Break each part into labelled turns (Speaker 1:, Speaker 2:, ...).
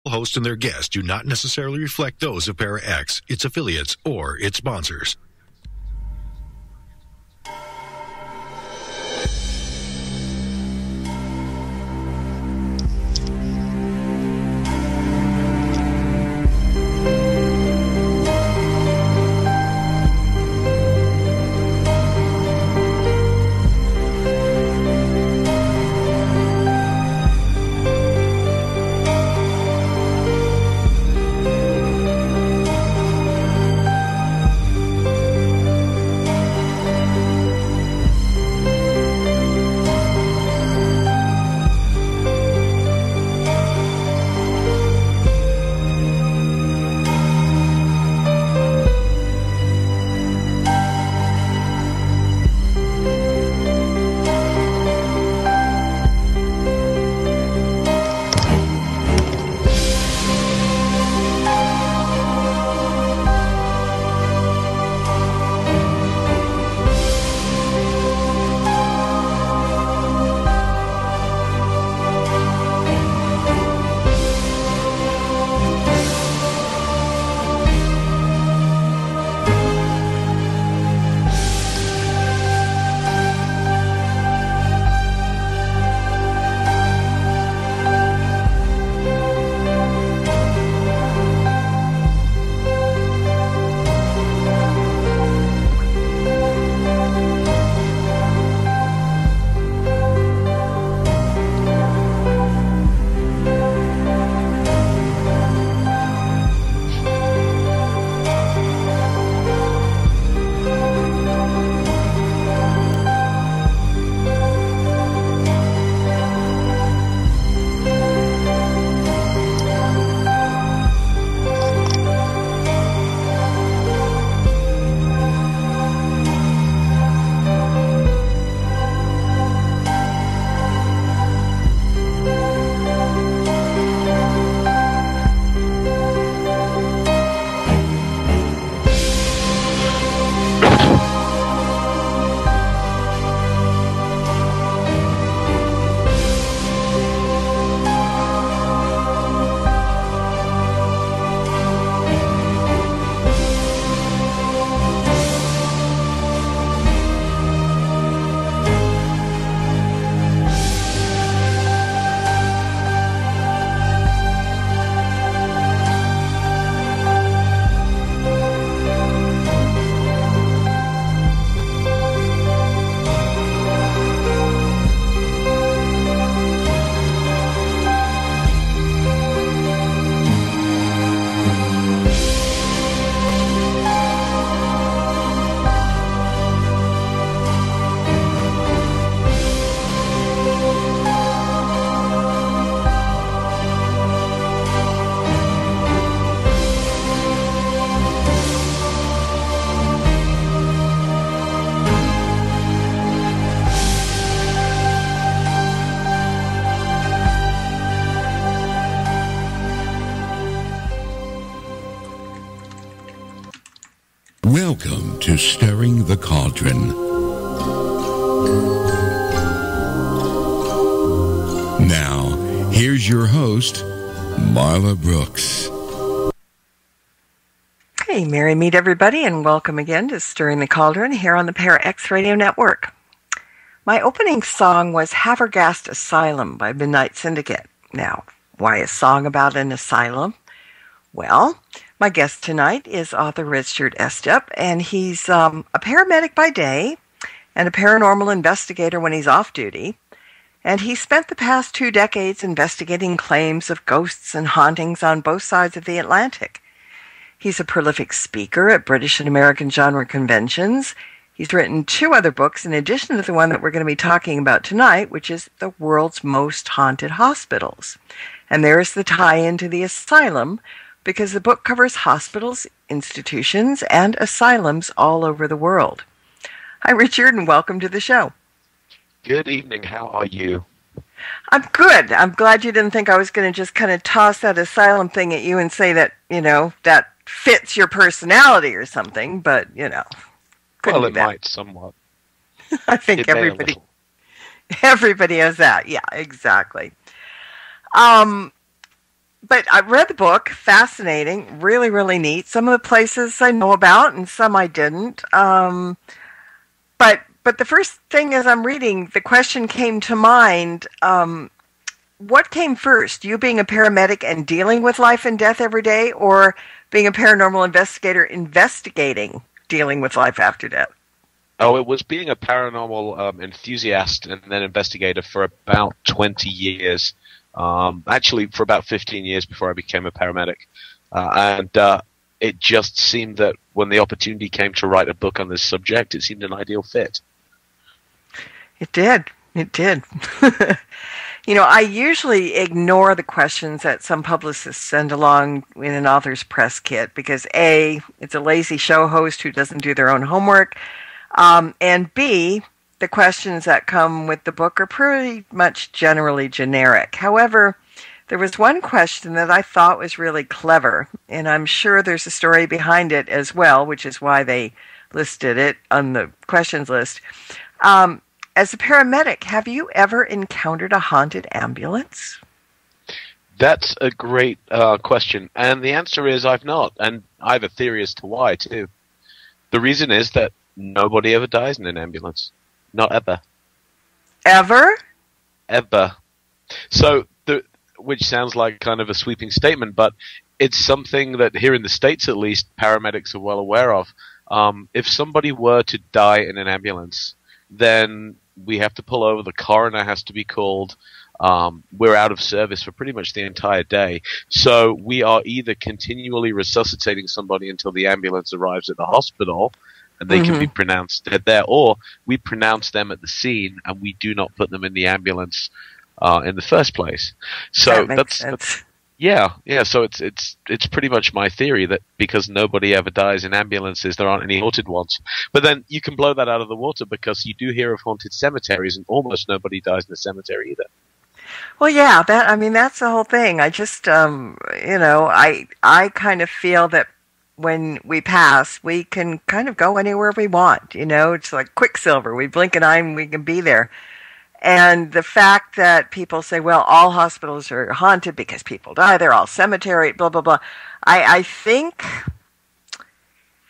Speaker 1: Host and their guests do not necessarily reflect those of ParaX, its affiliates, or its sponsors.
Speaker 2: Welcome to Stirring the Cauldron. Now, here's your host, Marla Brooks.
Speaker 3: Hey, merry meet everybody, and welcome again to Stirring the Cauldron here on the ParaX Radio Network. My opening song was Havergast Asylum by Midnight Syndicate. Now, why a song about an asylum? Well, my guest tonight is author Richard Estep, and he's a paramedic by day and a paranormal investigator when he's off duty. And he spent the past 2 decades investigating claims of ghosts and hauntings on both sides of the Atlantic. He's a prolific speaker at British and American genre conventions. He's written 2 other books in addition to the one that we're going to be talking about tonight, which is The World's Most Haunted Hospitals. And there's the tie-in to the asylum, because the book covers hospitals, institutions, and asylums all over the world. Hi, Richard, and welcome to the show.
Speaker 4: Good evening. How are you?
Speaker 3: I'm good. I'm glad you didn't think I was going to just kind of toss that asylum thing at you and say that, that fits your personality or something, but,
Speaker 4: Well, it might somewhat.
Speaker 3: I think everybody has that. Yeah, exactly. but I read the book, fascinating, really, really neat. Some of the places I know about and some I didn't. But the first thing as I'm reading, the question came to mind, what came first, you being a paramedic and dealing with life and death every day, or being a paranormal investigator investigating dealing with life after death?
Speaker 4: Oh, it was being a paranormal enthusiast and then investigator for about 20 years. Actually, for about 15 years before I became a paramedic. And it just seemed that when the opportunity came to write a book on this subject, it seemed an ideal fit.
Speaker 3: It did. It did. You know, I usually ignore the questions that some publicists send along in an author's press kit because A, it's a lazy show host who doesn't do their own homework, and B, the questions that come with the book are pretty much generally generic. However, there was one question that I thought was really clever, and I'm sure there's a story behind it as well, which is why they listed it on the questions list. As a paramedic, have you ever encountered a haunted ambulance?
Speaker 4: That's a great question, and the answer is I've not, and I have a theory as to why, too. The reason is that nobody ever dies in an ambulance. Not ever.
Speaker 3: Ever?
Speaker 4: Ever. So, which sounds like kind of a sweeping statement, but it's something that here in the States, at least, paramedics are well aware of. If somebody were to die in an ambulance, then we have to pull over, the coroner has to be called, we're out of service for pretty much the entire day. So we are either continually resuscitating somebody until the ambulance arrives at the hospital, and they can be pronounced dead there, or we pronounce them at the scene and we do not put them in the ambulance in the first place. So
Speaker 3: that makes sense.
Speaker 4: Yeah. So it's pretty much my theory that because nobody ever dies in ambulances, there aren't any haunted ones. But then you can blow that out of the water because you do hear of haunted cemeteries, and almost nobody dies in a cemetery either.
Speaker 3: Well, yeah, that's the whole thing. I just, I kind of feel that when we pass, we can kind of go anywhere we want. You know, it's like Quicksilver. We blink an eye and we can be there. And the fact that people say, well, all hospitals are haunted because people die, they're all cemetery, blah, blah, blah. I think,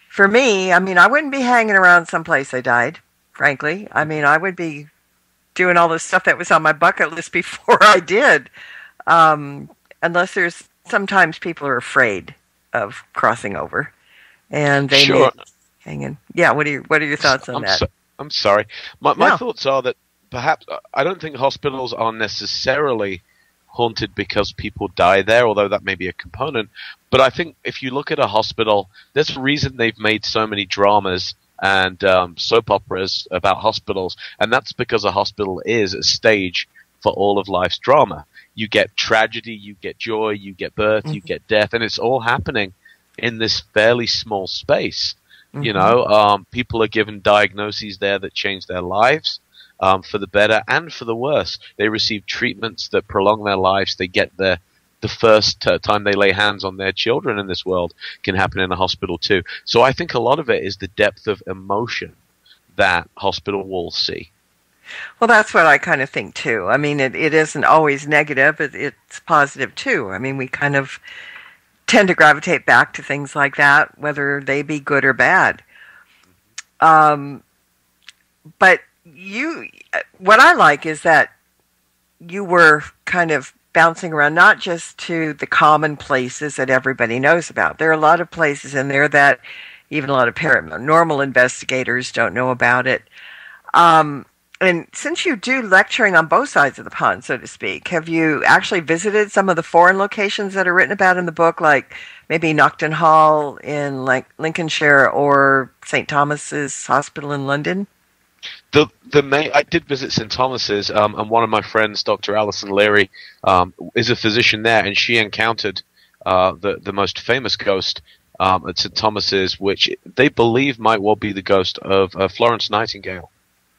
Speaker 3: for me, I wouldn't be hanging around someplace I died, frankly. I would be doing all the stuff that was on my bucket list before I did. Unless sometimes people are afraid of crossing over. And they may hang in. Yeah, what are your thoughts on that?
Speaker 4: I'm sorry. My thoughts are that perhaps I don't think hospitals are necessarily haunted because people die there, although that may be a component. But I think if you look at a hospital, there's a reason they've made so many dramas and soap operas about hospitals, and that's because a hospital is a stage for all of life's drama. You get tragedy, you get joy, you get birth, you get death, and it's all happening in this fairly small space. You know, people are given diagnoses there that change their lives. For the better and for the worse. They receive treatments that prolong their lives. They get the first time they lay hands on their children in this world can happen in a hospital too. So I think a lot of it is the depth of emotion that hospital walls see.
Speaker 3: Well, that's what I kind of think too. It isn't always negative. It's positive too. We kind of tend to gravitate back to things like that, whether they be good or bad. But what I like is that you were kind of bouncing around, not just to the common places that everybody knows about. There are a lot of places in there that even a lot of paranormal investigators don't know about it. And since you do lecturing on both sides of the pond, so to speak, have you actually visited some of the foreign locations that are written about in the book, like maybe Knockton Hall in Lincolnshire or St. Thomas's Hospital in London?
Speaker 4: I did visit St. Thomas's, and one of my friends, Dr. Alison Leary, is a physician there, and she encountered the most famous ghost at St. Thomas's, which they believe might well be the ghost of Florence Nightingale.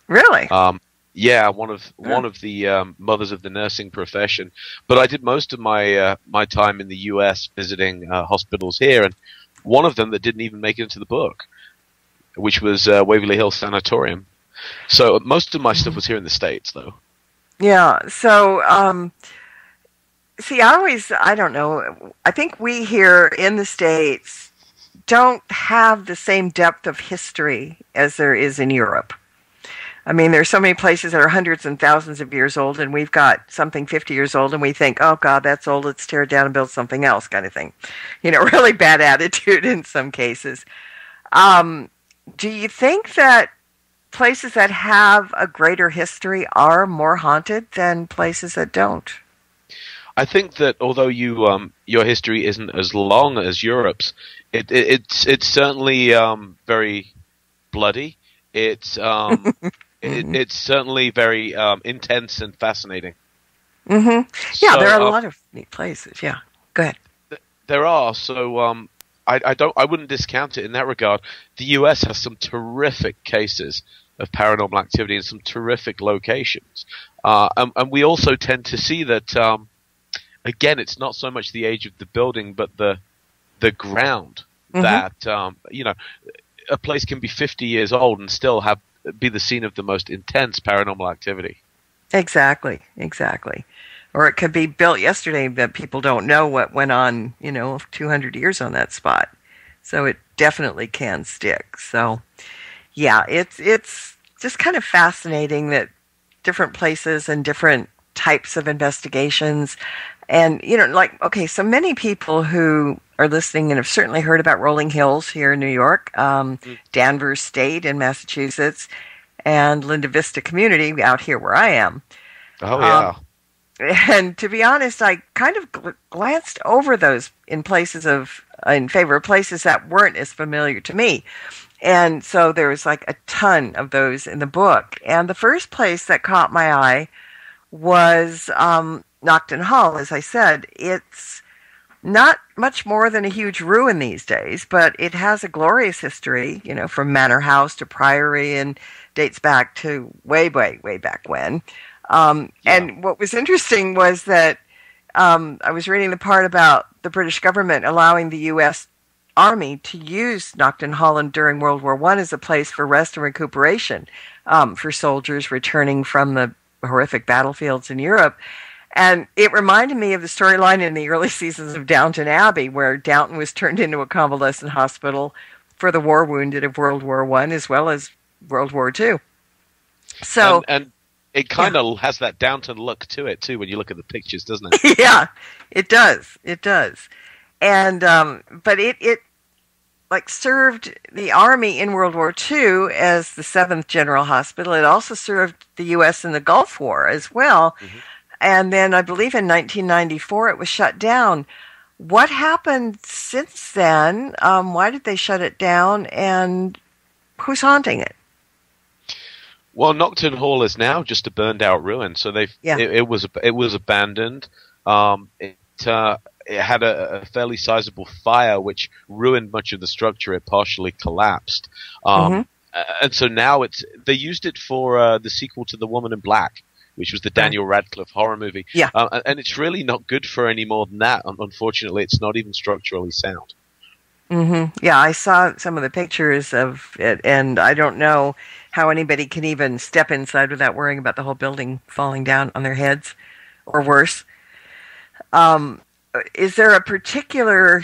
Speaker 3: Really?
Speaker 4: Yeah, one of the mothers of the nursing profession. But I did most of my time in the U.S. visiting hospitals here, and one of them that didn't even make it into the book, which was Waverly Hills Sanatorium. So most of my stuff was here in the States, though.
Speaker 3: Yeah. So see, I don't know. I think we here in the States don't have the same depth of history as there is in Europe. I mean, there's so many places that are hundreds and thousands of years old, and we've got something 50 years old, and we think, oh, God, that's old, let's tear it down and build something else, kind of thing. You know, really bad attitude in some cases. Do you think that places that have a greater history are more haunted than places that don't?
Speaker 4: I think that although your history isn't as long as Europe's, it's certainly very bloody. It's it's certainly very intense and fascinating.
Speaker 3: Mm-hmm. Yeah,
Speaker 4: So,
Speaker 3: there are a lot of neat places. Yeah, go ahead.
Speaker 4: there are. So I wouldn't discount it in that regard. The US has some terrific cases of paranormal activity in some terrific locations, and we also tend to see that. Again, it's not so much the age of the building, but the ground that a place can be 50 years old and still be the scene of the most intense paranormal activity.
Speaker 3: Exactly. Or it could be built yesterday that people don't know what went on, 200 years on that spot. So it definitely can stick. So, yeah, it's just kind of fascinating that different places and different types of investigations. And, okay, so many people who are listening and have certainly heard about Rolling Hills here in New York, Danvers State in Massachusetts, and Linda Vista Community out here where I am.
Speaker 4: Oh, yeah.
Speaker 3: And to be honest, I kind of glanced over those in favor of places that weren't as familiar to me. And so there was like a ton of those in the book. And the first place that caught my eye was Nocton Hall. As I said, it's not much more than a huge ruin these days, but it has a glorious history, from manor house to priory, and dates back to way back when. And what was interesting was that I was reading the part about the British government allowing the U.S. Army to use Nocton Hall during World War I as a place for rest and recuperation for soldiers returning from the horrific battlefields in Europe. And it reminded me of the storyline in the early seasons of Downton Abbey, where Downton was turned into a convalescent hospital for the war wounded of World War I as well as World War II. So,
Speaker 4: and it kind of has that Downton look to it too when you look at the pictures, doesn't it?
Speaker 3: Yeah, it does. And but it served the Army in World War II as the 7th General Hospital. It also served the U.S. in the Gulf War as well. Mm-hmm. And then I believe in 1994 it was shut down. What happened since then? Why did they shut it down? And who's haunting it?
Speaker 4: Well, Nocton Hall is now just a burned-out ruin. So it was abandoned. It had a fairly sizable fire which ruined much of the structure. It partially collapsed. And so now they used it for the sequel to The Woman in Black, which was the Daniel Radcliffe horror movie. Yeah. And it's really not good for any more than that. Unfortunately, it's not even structurally sound.
Speaker 3: Mm-hmm. Yeah, I saw some of the pictures of it, and I don't know how anybody can even step inside without worrying about the whole building falling down on their heads, or worse. Is there a particular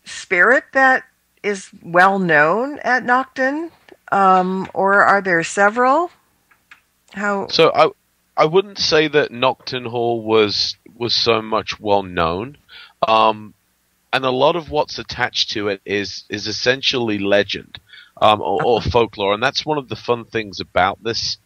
Speaker 3: spirit that is well known at Nocton, or are there several?
Speaker 4: So I wouldn't say that Nocton Hall was so much well known, and a lot of what's attached to it is essentially legend or folklore, and that's one of the fun things about this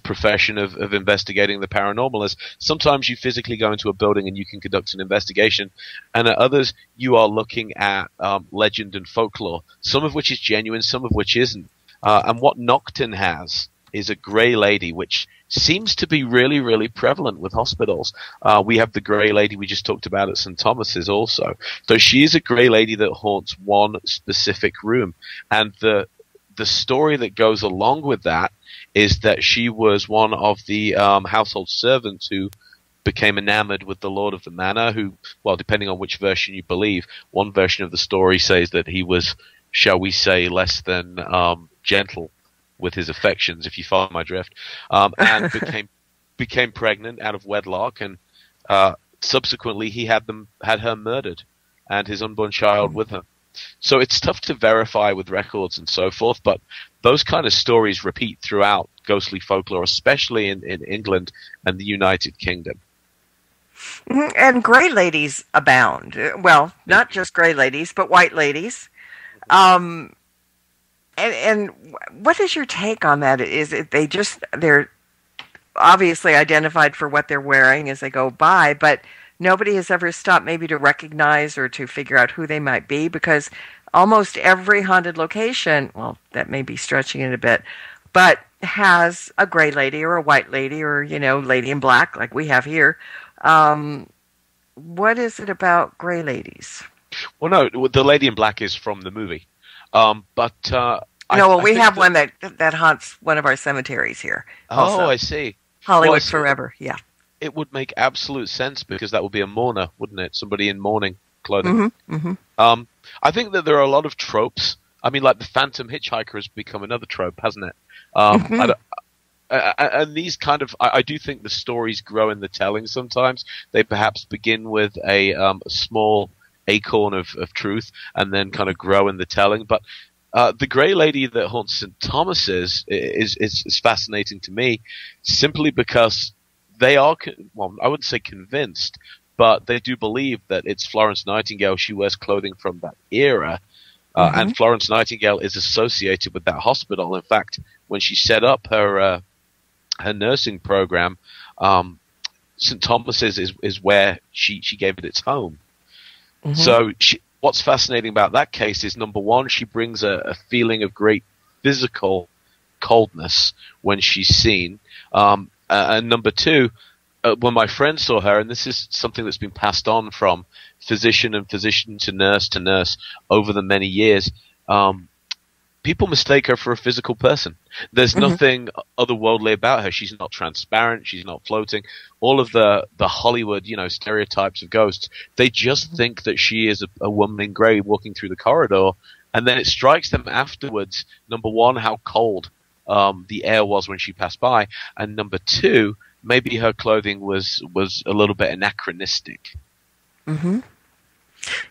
Speaker 4: profession of investigating the paranormal. Is sometimes you physically go into a building and you can conduct an investigation, and at others you are looking at legend and folklore, some of which is genuine, some of which isn't. And what Nocton has is a grey lady, which seems to be really, really prevalent with hospitals. We have the grey lady we just talked about at St. Thomas's also. So she is a grey lady that haunts one specific room. And the story that goes along with that is that she was one of the household servants who became enamored with the Lord of the Manor, who, well, depending on which version you believe, one version of the story says that he was, shall we say, less than gentle with his affections, if you follow my drift, and became pregnant out of wedlock, and subsequently he had her murdered, and his unborn child with her. So it's tough to verify with records and so forth, but those kind of stories repeat throughout ghostly folklore, especially in England and the United Kingdom.
Speaker 3: And gray ladies abound. Well, not just gray ladies, but white ladies. And what is your take on that? Is it they're obviously identified for what they're wearing as they go by, but nobody has ever stopped maybe to recognize or to figure out who they might be, because almost every haunted location, well, that may be stretching it a bit, but has a gray lady or a white lady or, lady in black like we have here. What is it about gray ladies?
Speaker 4: Well, no, the lady in black is from the movie. We
Speaker 3: have one that haunts one of our cemeteries here. Also.
Speaker 4: Oh, I see.
Speaker 3: Hollywood Forever, yeah.
Speaker 4: It would make absolute sense, because that would be a mourner, wouldn't it? Somebody in mourning clothing.
Speaker 3: Mm-hmm, mm-hmm.
Speaker 4: I think that there are a lot of tropes. I mean, like the Phantom Hitchhiker has become another trope, hasn't it?
Speaker 3: Mm-hmm.
Speaker 4: And these kind of, I do think the stories grow in the telling sometimes. They perhaps begin with a small acorn of truth and then kind of grow in the telling. But the Grey Lady that haunts St. Thomas's is fascinating to me, simply because they are, well, I wouldn't say convinced, but they do believe that it's Florence Nightingale. She wears clothing from that era. And Florence Nightingale is associated with that hospital. In fact, when she set up her nursing program, St. Thomas's is where she gave it its home. Mm-hmm. So what's fascinating about that case is, number one, she brings a feeling of great physical coldness when she's seen. And number two, when my friend saw her, and this is something that's been passed on from physician to nurse over the many years, people mistake her for a physical person. There's nothing otherworldly about her. She's not transparent. She's not floating. All of the Hollywood, stereotypes of ghosts, they just think that she is a woman in grey walking through the corridor. And then it strikes them afterwards, number one, how cold the air was when she passed by. And number two, maybe her clothing was a little bit anachronistic.
Speaker 3: Mm-hmm.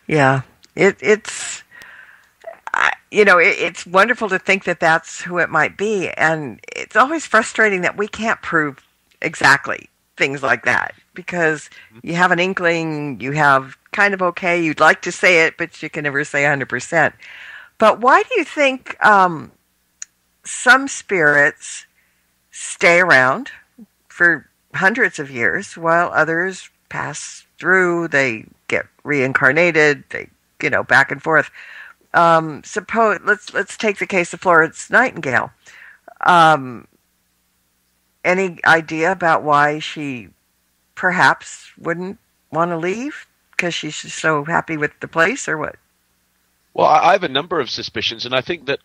Speaker 3: Yeah. It's wonderful to think that that's who it might be. And it's always frustrating that we can't prove exactly things like that, because you have an inkling, you have kind of okay, you'd like to say it, but you can never say 100%. But why do you think some spirits stay around for hundreds of years while others pass through, they get reincarnated, they, back and forth? Suppose let's take the case of Florence Nightingale. Any idea about why she perhaps wouldn't want to leave? Because she's just so happy with the place, or what?
Speaker 4: Well, I have a number of suspicions, and I think that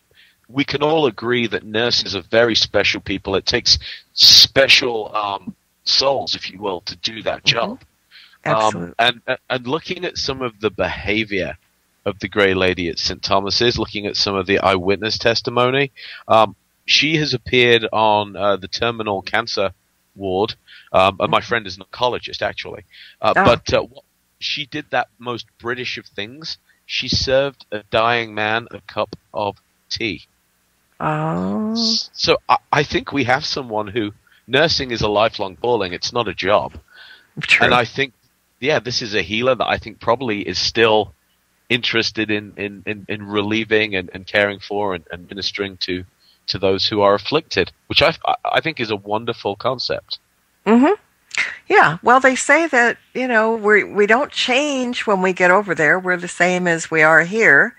Speaker 4: we can all agree that nurses are very special people. It takes special souls, if you will, to do that job.
Speaker 3: Absolutely.
Speaker 4: And looking at some of the behavior of the Grey Lady at St. Thomas's, looking at some of the eyewitness testimony, she has appeared on the terminal cancer ward. And my friend is an oncologist, actually. But she did that most British of things. She served a dying man a cup of tea.
Speaker 3: Oh.
Speaker 4: So I think we have someone who, nursing is a lifelong calling. It's not a job.
Speaker 3: True.
Speaker 4: And I think, this is a healer that I think probably is still interested in relieving and caring for and ministering to those who are afflicted, which I think is a wonderful concept.
Speaker 3: Mm-hmm. Yeah. Well, they say that, we don't change when we get over there. We're the same as we are here,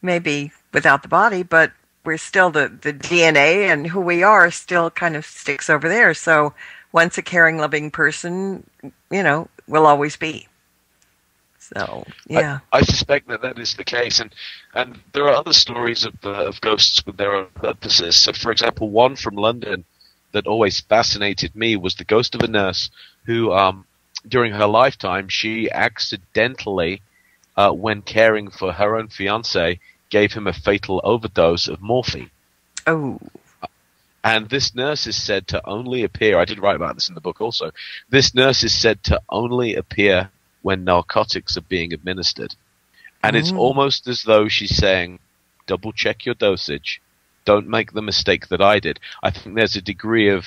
Speaker 3: maybe without the body, but we're still the DNA, and who we are still kind of sticks over there. So once a caring, loving person, will always be. So, yeah.
Speaker 4: I suspect that is the case. And there are other stories of ghosts with their own purposes. So, for example, one from London that always fascinated me was the ghost of a nurse who, during her lifetime, she accidentally, when caring for her own fiancé, gave him a fatal overdose of morphine.
Speaker 3: Oh.
Speaker 4: And this nurse is said to only appear, I did write about this in the book also, this nurse is said to only appear when narcotics are being administered. And it's almost as though she's saying, double check your dosage. Don't make the mistake that I did. I think there's a degree of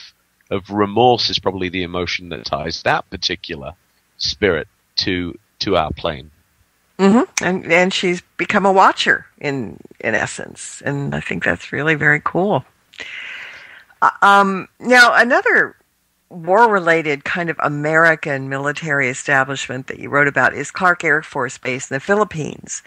Speaker 4: remorse is probably the emotion that ties that particular spirit to our plane.
Speaker 3: And she's become a watcher in essence. And I think that's really very cool. Now, another war-related kind of American military establishment that you wrote about is Clark Air Force Base in the Philippines.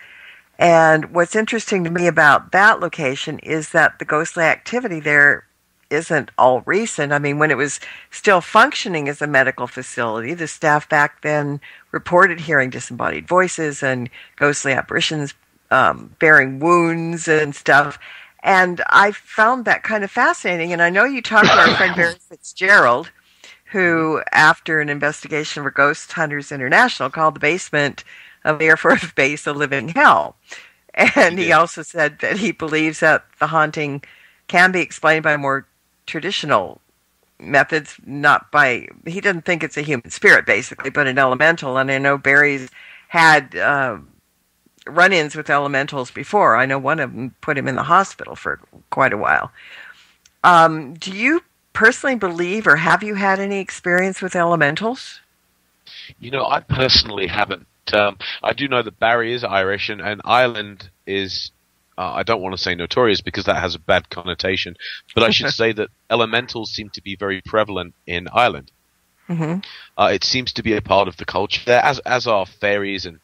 Speaker 3: And what's interesting to me about that location is that the ghostly activity there isn't all recent. I mean, when it was still functioning as a medical facility, the staff back then reported hearing disembodied voices and ghostly apparitions bearing wounds and stuff. And I found that kind of fascinating. And I know you talked to our friend Barry Fitzgerald, who, after an investigation for Ghost Hunters International, called the basement of the Air Force Base a living hell. And he also said that he believes that the haunting can be explained by more traditional methods, he doesn't think it's a human spirit, basically, but an elemental. And I know Barry's had run-ins with elementals before. I know one of them put him in the hospital for quite a while. Do you personally believe, or have you had any experience with elementals?
Speaker 4: I personally haven't. I do know that Barry is Irish, and Ireland is, I don't want to say notorious because that has a bad connotation, but I should say that elementals seem to be very prevalent in Ireland. It seems to be a part of the culture there, as are fairies and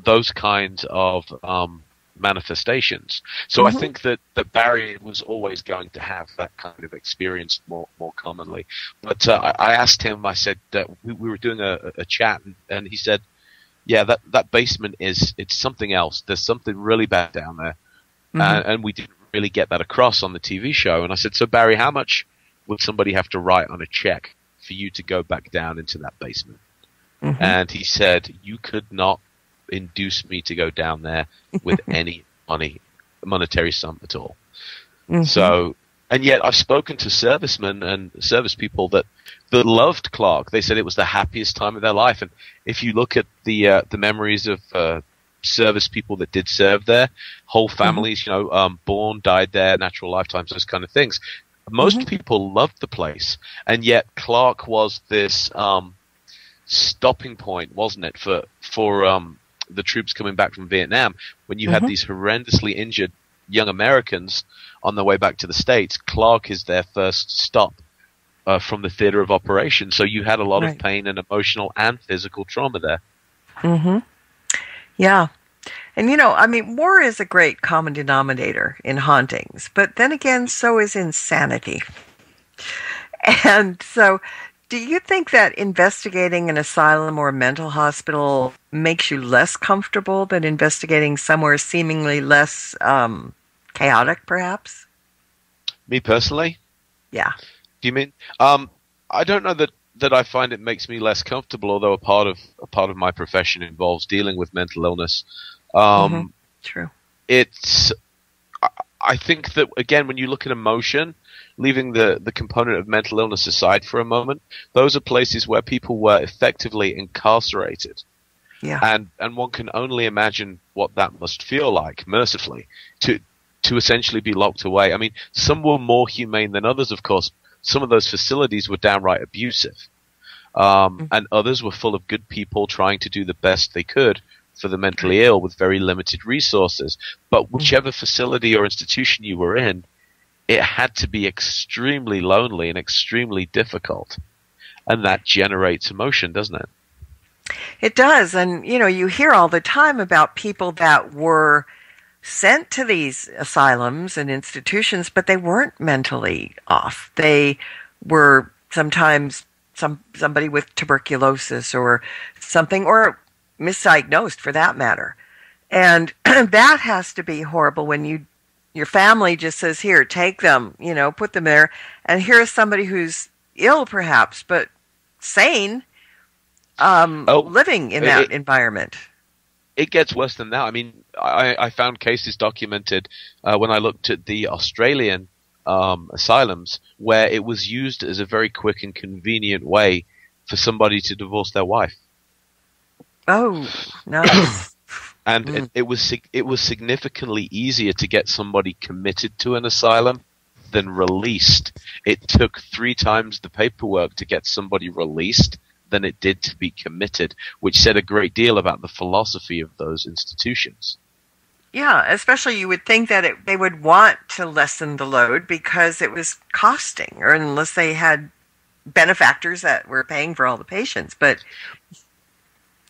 Speaker 4: those kinds of manifestations. So I think that Barry was always going to have that kind of experience more commonly. But I asked him, I said that we were doing a chat, and he said, yeah, that basement it's something else. There's something really bad down there. And we didn't really get that across on the TV show. And I said, so Barry, how much would somebody have to write on a check for you to go back down into that basement? And he said, you could not induce me to go down there with any monetary sum at all. So, and yet I've spoken to servicemen and service people that loved Clark. They said it was the happiest time of their life. And if you look at the memories of service people that did serve there, whole families, born, died there, natural lifetimes, those kind of things. Most people loved the place, and yet Clark was this stopping point, wasn't it, for the troops coming back from Vietnam, when you had these horrendously injured young Americans on their way back to the States. Clark is their first stop from the theater of operation. So you had a lot of pain and emotional and physical trauma there.
Speaker 3: Yeah. And war is a great common denominator in hauntings, but then again, so is insanity. And so, do you think that investigating an asylum or a mental hospital makes you less comfortable than investigating somewhere seemingly less chaotic, perhaps?
Speaker 4: Me personally?
Speaker 3: Yeah.
Speaker 4: Do you mean? I don't know that I find it makes me less comfortable, although a part of my profession involves dealing with mental illness.
Speaker 3: True.
Speaker 4: I think that, again, when you look at emotion, leaving the component of mental illness aside for a moment, those are places where people were effectively incarcerated.
Speaker 3: Yeah.
Speaker 4: And one can only imagine what that must feel like, mercifully, to essentially be locked away. I mean, some were more humane than others, of course. Some of those facilities were downright abusive. And others were full of good people trying to do the best they could for the mentally ill with very limited resources. But whichever facility or institution you were in, it had to be extremely lonely and extremely difficult. And that generates emotion, doesn't it?
Speaker 3: It does. And, you hear all the time about people that were sent to these asylums and institutions, but they weren't mentally off. They were sometimes somebody with tuberculosis or something, or misdiagnosed for that matter. And that has to be horrible when your family just says, here, take them, put them there. And here's somebody who's ill perhaps, but sane, living in that environment.
Speaker 4: It gets worse than that. I mean, I found cases documented when I looked at the Australian asylums where it was used as a very quick and convenient way for somebody to divorce their wife.
Speaker 3: Oh, nice.
Speaker 4: And it was significantly easier to get somebody committed to an asylum than released. It took 3 times the paperwork to get somebody released than it did to be committed, which said a great deal about the philosophy of those institutions.
Speaker 3: Yeah, especially you would think that they would want to lessen the load because it was costing, or unless they had benefactors that were paying for all the patients. But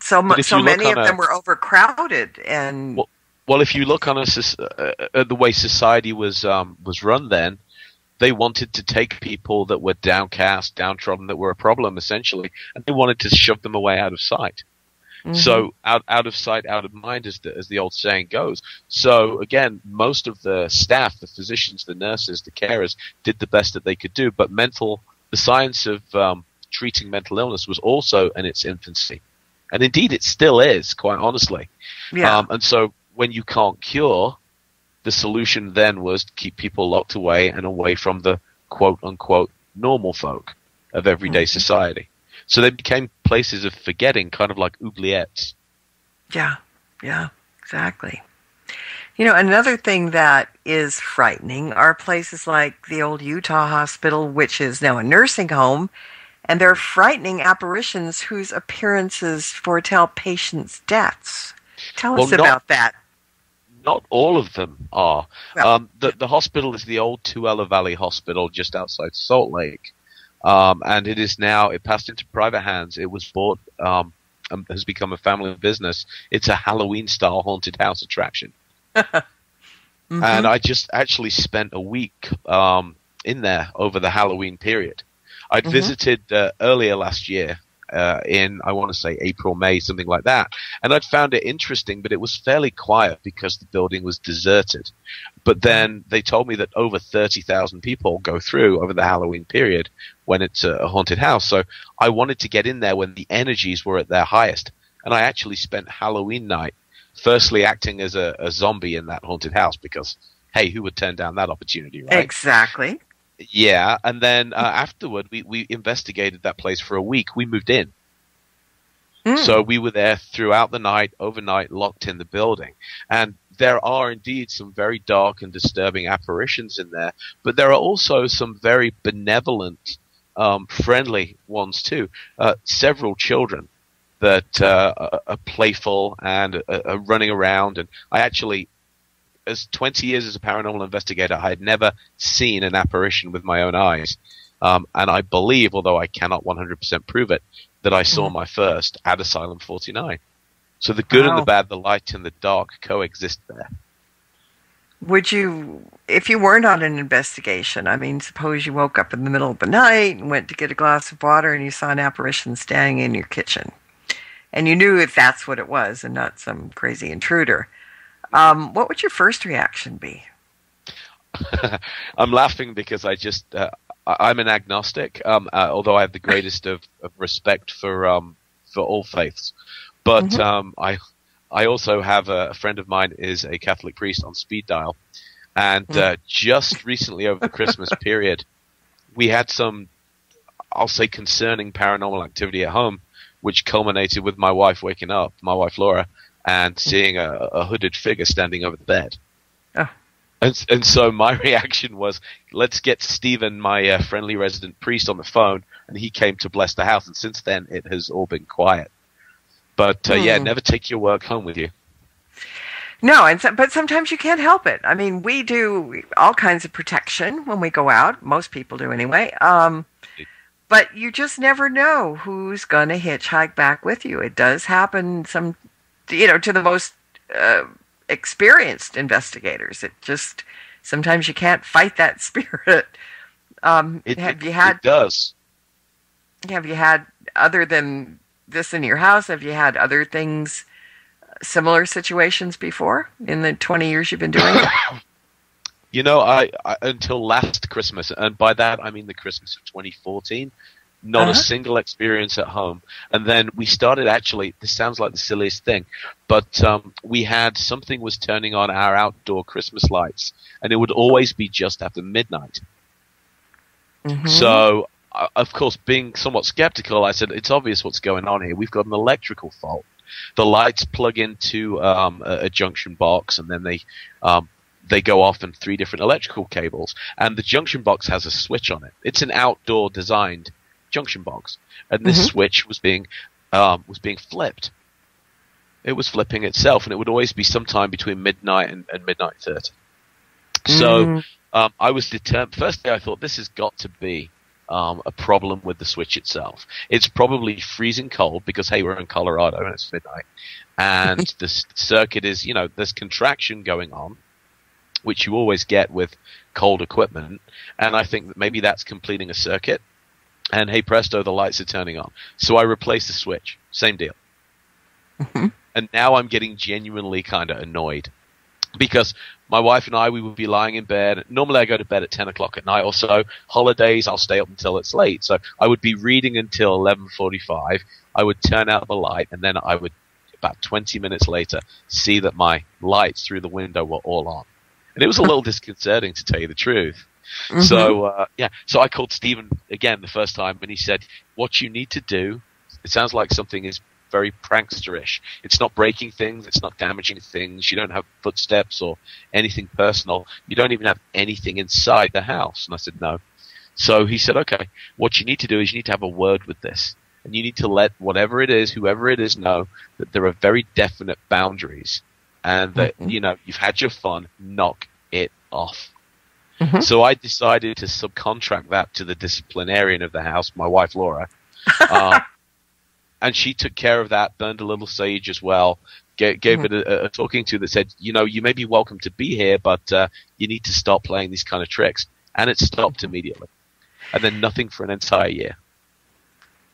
Speaker 3: so many of them were overcrowded. And
Speaker 4: well, if you look on the way society was run then, they wanted to take people that were downcast, downtrodden, that were a problem, essentially, and they wanted to shove them away out of sight. So out of sight, out of mind, as the old saying goes. So again, most of the staff, the physicians, the nurses, the carers, did the best that they could do. But the science of treating mental illness was also in its infancy, and indeed it still is, quite honestly.
Speaker 3: Yeah.
Speaker 4: And so when you can't cure, the solution then was to keep people locked away and away from the quote unquote normal folk of everyday society. So they became places of forgetting, kind of like oubliettes.
Speaker 3: Yeah, exactly. You know, another thing that is frightening are places like the old Utah hospital, which is now a nursing home, and there are frightening apparitions whose appearances foretell patients' deaths. Tell us about that.
Speaker 4: Not all of them are.
Speaker 3: Well,
Speaker 4: the hospital is the old Tuella Valley Hospital just outside Salt Lake. And it passed into private hands. It was bought, and has become a family business. It's a Halloween-style haunted house attraction. And I just actually spent a week in there over the Halloween period. I'd visited earlier last year in, I want to say, April, May, something like that. And I'd found it interesting, but it was fairly quiet because the building was deserted. But then they told me that over 30,000 people go through over the Halloween period when it's a haunted house. So I wanted to get in there when the energies were at their highest. And I actually spent Halloween night firstly acting as a zombie in that haunted house because, hey, who would turn down that opportunity, right?
Speaker 3: Exactly.
Speaker 4: Yeah, and then afterward, we investigated that place for a week. We moved in. So we were there throughout the night, overnight, locked in the building. And there are indeed some very dark and disturbing apparitions in there, but there are also some very benevolent, friendly ones too. Several children that are playful and are running around. And I actually, as 20 years as a paranormal investigator, I had never seen an apparition with my own eyes. And I believe, although I cannot 100% prove it, that I saw my first at Asylum 49. So the good and the bad, the light and the dark coexist there.
Speaker 3: Would you, if you weren't on an investigation, I mean, suppose you woke up in the middle of the night and went to get a glass of water and you saw an apparition standing in your kitchen, and you knew if that's what it was and not some crazy intruder, what would your first reaction be?
Speaker 4: I'm laughing because I'm an agnostic, although I have the greatest of respect for all faiths. But I also have a friend of mine is a Catholic priest on speed dial, and just recently over the Christmas period, we had some, I'll say, concerning paranormal activity at home, which culminated with my wife waking up, my wife Laura, and seeing a hooded figure standing over the bed. Oh. And so my reaction was, let's get Stephen, my friendly resident priest, on the phone, and he came to bless the house. And since then, it has all been quiet. But yeah, never take your work home with you.
Speaker 3: No, but sometimes you can't help it. I mean, we do all kinds of protection when we go out. Most people do anyway. But you just never know who's going to hitchhike back with you. It does happen to the most experienced investigators. It just, sometimes you can't fight that spirit.
Speaker 4: It does.
Speaker 3: Have you had, other than this in your house, have you had other things, similar situations before in the 20 years you've been doing it?
Speaker 4: I until last Christmas, and by that I mean the Christmas of 2014, Not a single experience at home. And then we started actually, this sounds like the silliest thing, but we had something was turning on our outdoor Christmas lights, and it would always be just after midnight. So, of course, being somewhat skeptical, I said, it's obvious what's going on here. We've got an electrical fault. The lights plug into a junction box, and then they go off in 3 different electrical cables. And the junction box has a switch on it. It's an outdoor designed junction box, and this switch was being flipped. It was flipping itself, and it would always be sometime between midnight and midnight 30. So I was determined. Firstly, I thought this has got to be a problem with the switch itself. It's probably freezing cold because, hey, we're in Colorado and it's midnight, and the circuit is, there's contraction going on, which you always get with cold equipment, and I think that maybe that's completing a circuit, and hey presto, the lights are turning on. So I replaced the switch. Same deal. And now I'm getting genuinely kind of annoyed, because my wife and I, we would be lying in bed. Normally I go to bed at 10 o'clock at night or so. Holidays, I'll stay up until it's late. So I would be reading until 11:45. I would turn out the light, and then I would, about 20 minutes later, see that my lights through the window were all on. And it was a little disconcerting, to tell you the truth. So, so I called Stephen again the first time, and he said, what you need to do, it sounds like something is very prankster-ish. It's not breaking things. It's not damaging things. You don't have footsteps or anything personal. You don't even have anything inside the house. And I said, no. So he said, okay, what you need to do is you need to have a word with this. And you need to let whatever it is, whoever it is, know that there are very definite boundaries. And that, you've had your fun, knock it off. So I decided to subcontract that to the disciplinarian of the house, my wife, Laura. And she took care of that, burned a little sage as well, gave it a talking to that said, you may be welcome to be here, but you need to stop playing these kind of tricks. And it stopped immediately. And then nothing for an entire year.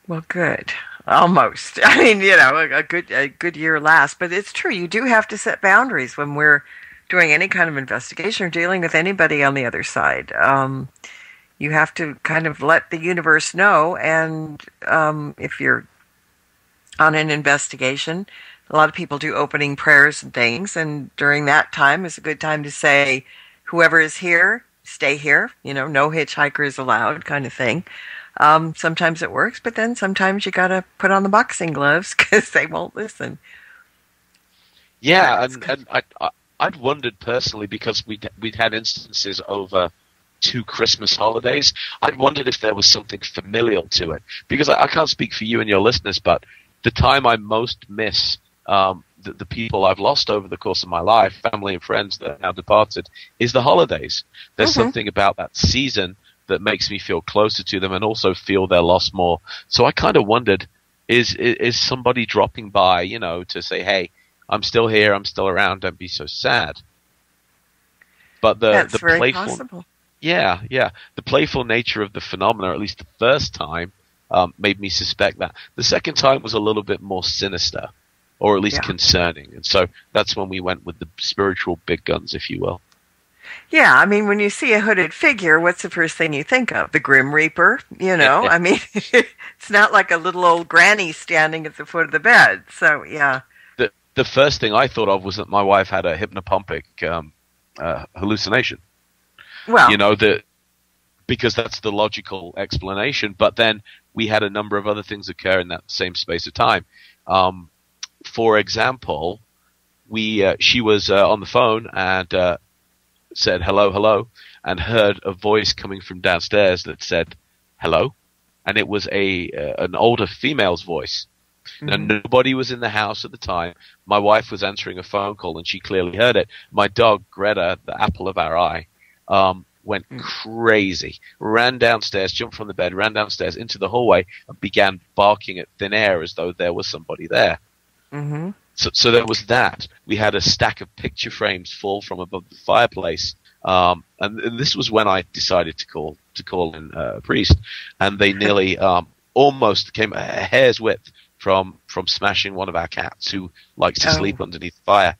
Speaker 3: Well, good. Almost. I mean, a good year lasts. But it's true. You do have to set boundaries when we're doing any kind of investigation or dealing with anybody on the other side. You have to kind of let the universe know. And if you're on an investigation, a lot of people do opening prayers and things. And during that time is a good time to say, whoever is here, stay here. No hitchhikers allowed kind of thing. Sometimes it works, but then sometimes you got to put on the boxing gloves because they won't listen.
Speaker 4: Yeah, and I'd wondered personally, because we'd had instances over 2 Christmas holidays. I'd wondered if there was something familial to it, because I can't speak for you and your listeners, but the time I most miss the people I've lost over the course of my life, family and friends that are now departed, is the holidays. There's something about that season that makes me feel closer to them and also feel their loss more. So I kind of wondered, is somebody dropping by, to say, hey, I'm still here, I'm still around, don't be so sad. But
Speaker 3: That's
Speaker 4: the
Speaker 3: very
Speaker 4: playful,
Speaker 3: possible.
Speaker 4: Yeah, the playful nature of the phenomena, at least the first time, made me suspect that. The second time was a little bit more sinister, or at least concerning. And so that's when we went with the spiritual big guns, if you will.
Speaker 3: Yeah, I mean, when you see a hooded figure, what's the first thing you think of? The Grim Reaper, I mean, it's not like a little old granny standing at the foot of the bed. So, yeah.
Speaker 4: The first thing I thought of was that my wife had a hypnopompic hallucination. Well, because that's the logical explanation. But then we had a number of other things occur in that same space of time. For example, she was on the phone and said hello, and heard a voice coming from downstairs that said hello, and it was an older female's voice. Now, nobody was in the house at the time. My wife was answering a phone call, and she clearly heard it. My dog, Greta, the apple of our eye, went crazy, ran downstairs, jumped from the bed, ran downstairs into the hallway, and began barking at thin air as though there was somebody there. So there was that. We had a stack of picture frames fall from above the fireplace, and this was when I decided to call in a priest, and they nearly almost came a hair's width from smashing one of our cats who likes to sleep underneath fire.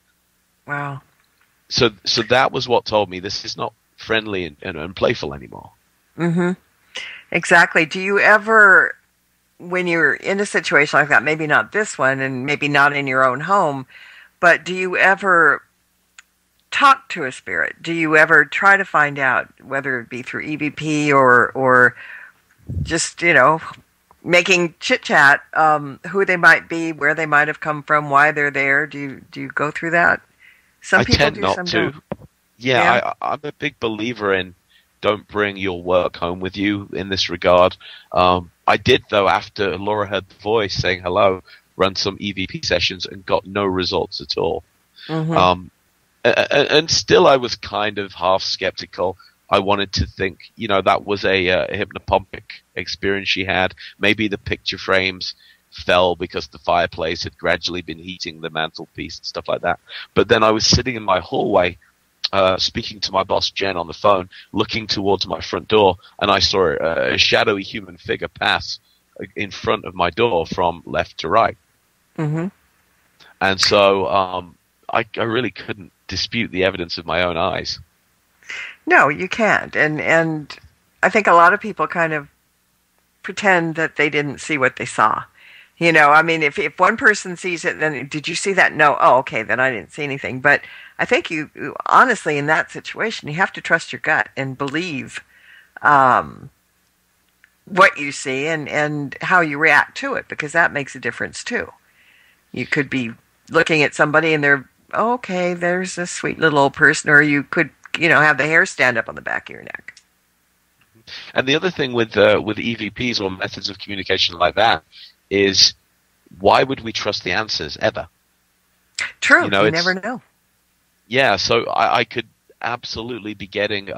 Speaker 3: Wow.
Speaker 4: So that was what told me this is not friendly and playful anymore.
Speaker 3: Exactly. Do you ever, when you're in a situation like that, maybe not this one and maybe not in your own home, but do you ever talk to a spirit? Do you ever try to find out, whether it be through EVP or just, making chit-chat, who they might be, where they might have come from, why they're there? Do you go through that? Some people
Speaker 4: tend
Speaker 3: do,
Speaker 4: not
Speaker 3: some
Speaker 4: to.
Speaker 3: don't.
Speaker 4: Yeah, I'm a big believer in don't bring your work home with you in this regard. I did, though, after Laura heard the voice saying hello, run some EVP sessions and got no results at all.
Speaker 3: Mm-hmm.
Speaker 4: And still I was kind of half skeptical. I wanted to think, that was a hypnopompic experience she had. Maybe the picture frames fell because the fireplace had gradually been heating the mantelpiece and stuff like that. But then I was sitting in my hallway, speaking to my boss Jen on the phone, looking towards my front door, and I saw a shadowy human figure pass in front of my door from left to right.
Speaker 3: Mm-hmm.
Speaker 4: And so I really couldn't dispute the evidence of my own eyes.
Speaker 3: No, you can't. And I think a lot of people kind of pretend that they didn't see what they saw. If one person sees it, then did you see that? No. Oh, okay, then I didn't see anything. But I think you honestly, in that situation, you have to trust your gut and believe what you see and how you react to it, because that makes a difference too. You could be looking at somebody and they're, oh, okay, there's a sweet little old person, or you could, have the hair stand up on the back of your neck.
Speaker 4: And the other thing with EVPs or methods of communication like that is, why would we trust the answers ever?
Speaker 3: True, you never know.
Speaker 4: Yeah, so I could absolutely be getting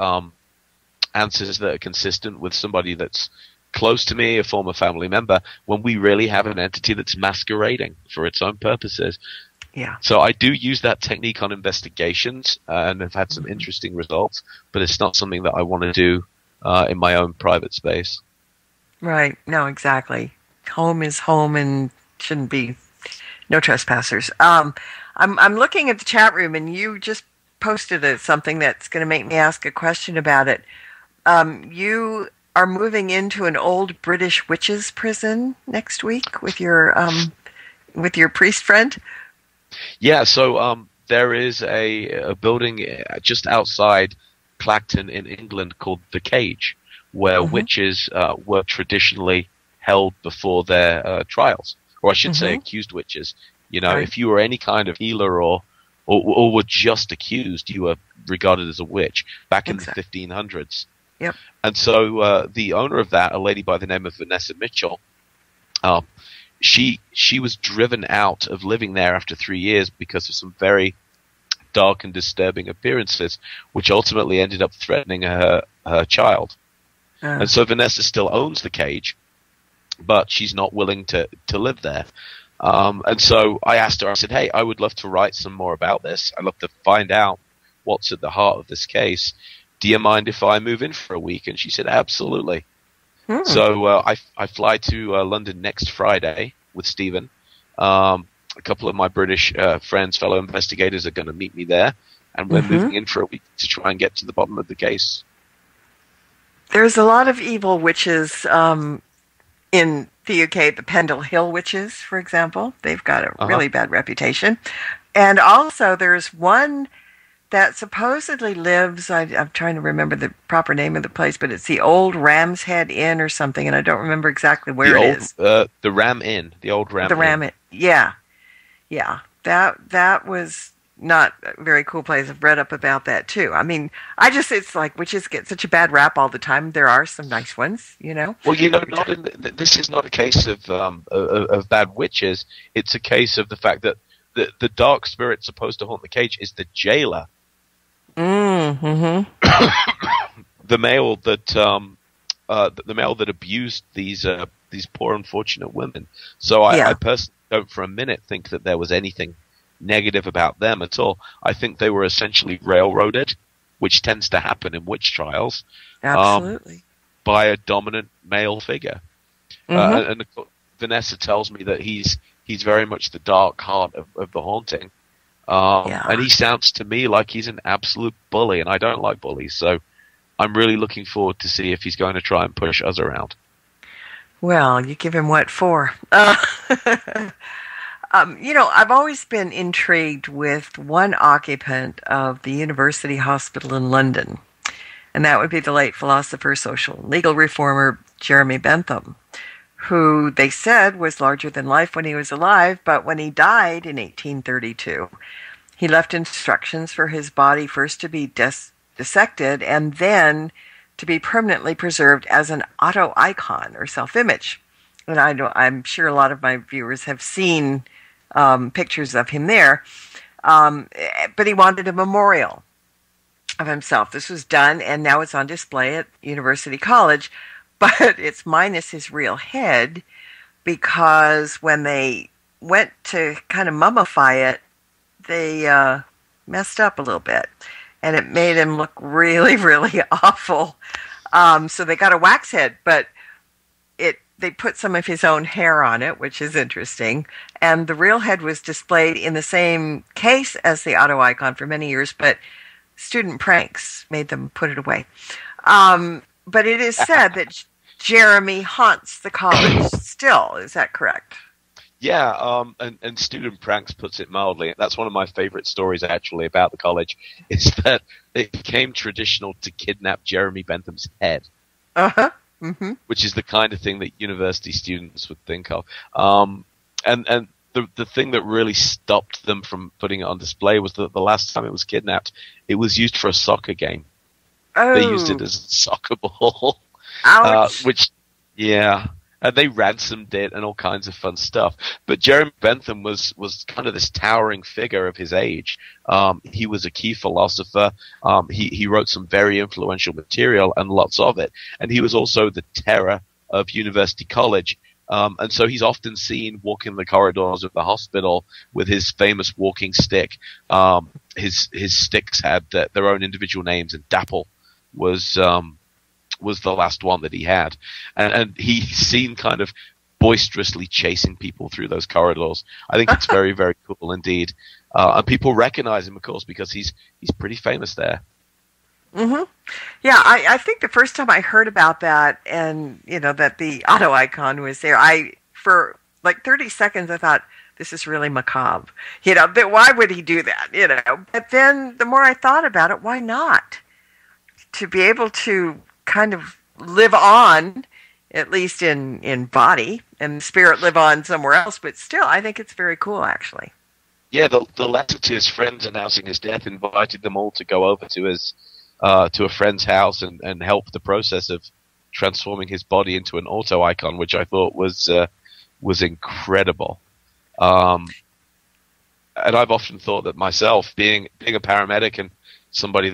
Speaker 4: answers that are consistent with somebody that's close to me, a former family member, when we really have an entity that's masquerading for its own purposes.
Speaker 3: Yeah.
Speaker 4: So I do use that technique on investigations, and have had some interesting results, but it's not something that I want to do in my own private space.
Speaker 3: Right. No, exactly. Home is home and shouldn't be no trespassers. I'm looking at the chat room, and you just posted something that's going to make me ask a question about it. You are moving into an old British witches prison next week with your priest friend.
Speaker 4: Yeah, so there is a building just outside Clacton in England called The Cage, where witches were traditionally held before their trials, or I should say accused witches. Right. If you were any kind of healer or were just accused, you were regarded as a witch back in the 1500s.
Speaker 3: Yep.
Speaker 4: And so the owner of that, a lady by the name of Vanessa Mitchell, she was driven out of living there after 3 years because of some very dark and disturbing appearances, which ultimately ended up threatening her child. And so Vanessa still owns the cage, but she's not willing to live there. And so I asked her, I said, hey, I would love to write some more about this. I'd love to find out what's at the heart of this case. Do you mind if I move in for a week? And she said, absolutely. So I fly to London next Friday with Stephen. A couple of my British friends, fellow investigators, are going to meet me there. And we're moving in for a week to try and get to the bottom of the case.
Speaker 3: There's a lot of evil witches in the UK, the Pendle Hill witches, for example. They've got a really bad reputation. And also there's one that supposedly lives, I'm trying to remember the proper name of the place, but it's the old Ram's Head Inn or something, and I don't remember exactly where it is.
Speaker 4: The Ram Inn, the old Ram Inn.
Speaker 3: The Ram Inn, yeah. Yeah, that was not a very cool place. I've read up about that too. I mean, it's like witches get such a bad rap all the time. There are some nice ones, Well,
Speaker 4: this is not a case of bad witches. It's a case of the fact that the dark spirit supposed to haunt the cage is the jailer.
Speaker 3: Mm-hmm.
Speaker 4: The male that abused these poor unfortunate women. So I personally don't for a minute think that there was anything negative about them at all. I think they were essentially railroaded, which tends to happen in witch trials.
Speaker 3: Absolutely.
Speaker 4: By a dominant male figure. And Vanessa tells me that he's very much the dark heart of the haunting. And he sounds to me like he's an absolute bully, and I don't like bullies. So I'm really looking forward to see if he's going to try and push us around.
Speaker 3: Well, you give him what for? I've always been intrigued with one occupant of the University Hospital in London, and that would be the late philosopher, social and legal reformer Jeremy Bentham, who they said was larger than life when he was alive, but when he died in 1832, he left instructions for his body first to be dissected and then to be permanently preserved as an auto-icon or self-image. And I'm sure a lot of my viewers have seen pictures of him there, but he wanted a memorial of himself. This was done, and now it's on display at University College, but it's minus his real head, because when they went to kind of mummify it, they messed up a little bit, and it made him look really, really awful. So they got a wax head, but they put some of his own hair on it, which is interesting. And the real head was displayed in the same case as the auto icon for many years, but student pranks made them put it away. But it is said that Jeremy haunts the college still. Is that correct?
Speaker 4: Yeah, and student pranks puts it mildly. That's one of my favorite stories, actually, about the college, is that it became traditional to kidnap Jeremy Bentham's head. Uh-huh. Mm-hmm. Which is the kind of thing that university students would think of. And the thing that really stopped them from putting it on display was that the last time it was kidnapped, it was used for a soccer game. Oh. They used it as a soccer ball.
Speaker 3: Ouch.
Speaker 4: And they ransomed it and all kinds of fun stuff. But Jeremy Bentham was kind of this towering figure of his age. He was a key philosopher. He wrote some very influential material, and lots of it. And he was also the terror of University College. And so he's often seen walking the corridors of the hospital with his famous walking stick. His sticks had their own individual names, and Dapple was the last one that he had. And he's seen kind of boisterously chasing people through those corridors. I think it's very, very cool indeed. And people recognize him, of course, because he's pretty famous there.
Speaker 3: Mm-hmm. Yeah, I think the first time I heard about that, and that the auto icon was there, for like 30 seconds I thought, this is really macabre. Why would he do that? But then the more I thought about it, why not? To be able to kind of live on, at least in body, and spirit live on somewhere else, but still, I think it's very cool, actually.
Speaker 4: Yeah, the letter to his friends announcing his death invited them all to go over to his to a friend's house and help the process of transforming his body into an auto icon, which I thought was incredible. And I've often thought that myself, being a paramedic and somebody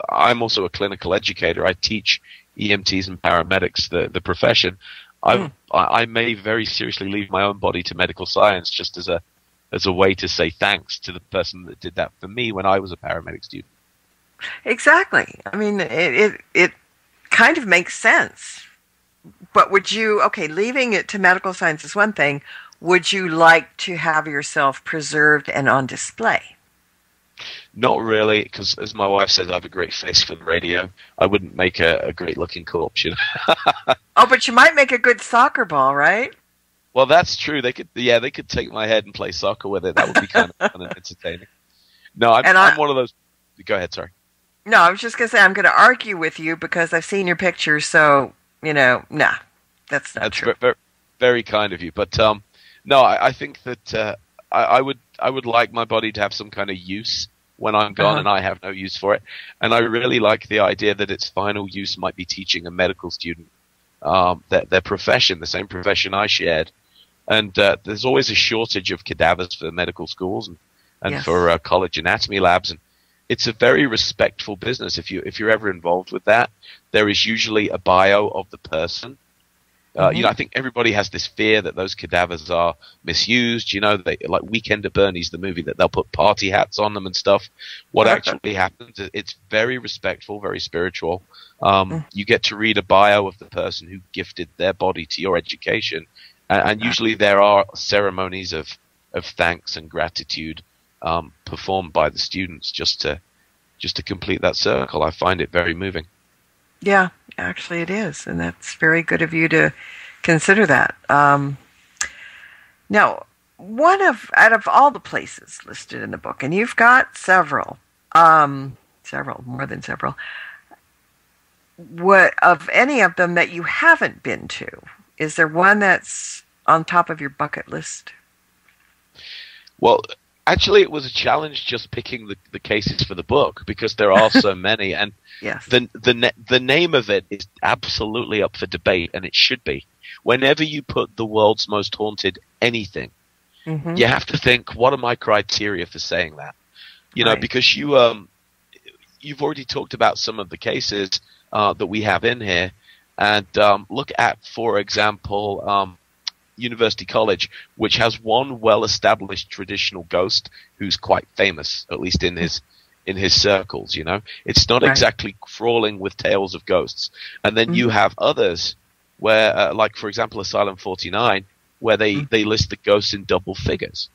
Speaker 4: I'm also a clinical educator. I teach EMTs and paramedics the profession. I may very seriously leave my own body to medical science just as a way to say thanks to the person that did that for me when I was a paramedic student.
Speaker 3: Exactly. I mean, it kind of makes sense. But leaving it to medical science is one thing. Would you like to have yourself preserved and on display?
Speaker 4: Not really, because as my wife says, I have a great face for the radio. I wouldn't make a great-looking corpse,
Speaker 3: Oh, but you might make a good soccer ball, right?
Speaker 4: Well, that's true. They could take my head and play soccer with it. That would be kind of fun and entertaining. No, I'm one of those. Go ahead, sorry.
Speaker 3: No, I was just going to say I'm going to argue with you because I've seen your pictures, so, nah, that's not true.
Speaker 4: Very, very kind of you. But, no, I think that I would like my body to have some kind of use when I'm gone, and I have no use for it. And I really like the idea that its final use might be teaching a medical student their profession, the same profession I shared. And there's always a shortage of cadavers for medical schools and yes. for college anatomy labs. And it's a very respectful business. If you're ever involved with that, there is usually a bio of the person. I think everybody has this fear that those cadavers are misused. They like Weekend at Bernie's, the movie, that they'll put party hats on them and stuff. What actually happens, it's very respectful, very spiritual. You get to read a bio of the person who gifted their body to your education. And usually there are ceremonies of thanks and gratitude performed by the students just to complete that circle. I find it very moving.
Speaker 3: Yeah, actually it is, and that's very good of you to consider that. Now, out of all the places listed in the book, and you've got several, more than several, what of any of them that you haven't been to? Is there one that's on top of your bucket list?
Speaker 4: Well, actually, it was a challenge just picking the cases for the book because there are so many, and
Speaker 3: yes.
Speaker 4: the name of it is absolutely up for debate, and it should be. Whenever you put the world's most haunted anything, you have to think, what are my criteria for saying that? You know, because you've already talked about some of the cases that we have in here, and look at, for example, University College, which has one well-established traditional ghost who's quite famous, at least in his circles. You know, it's not exactly crawling with tales of ghosts. And then you have others where, like for example, Asylum 49, where they list the ghosts in double figures.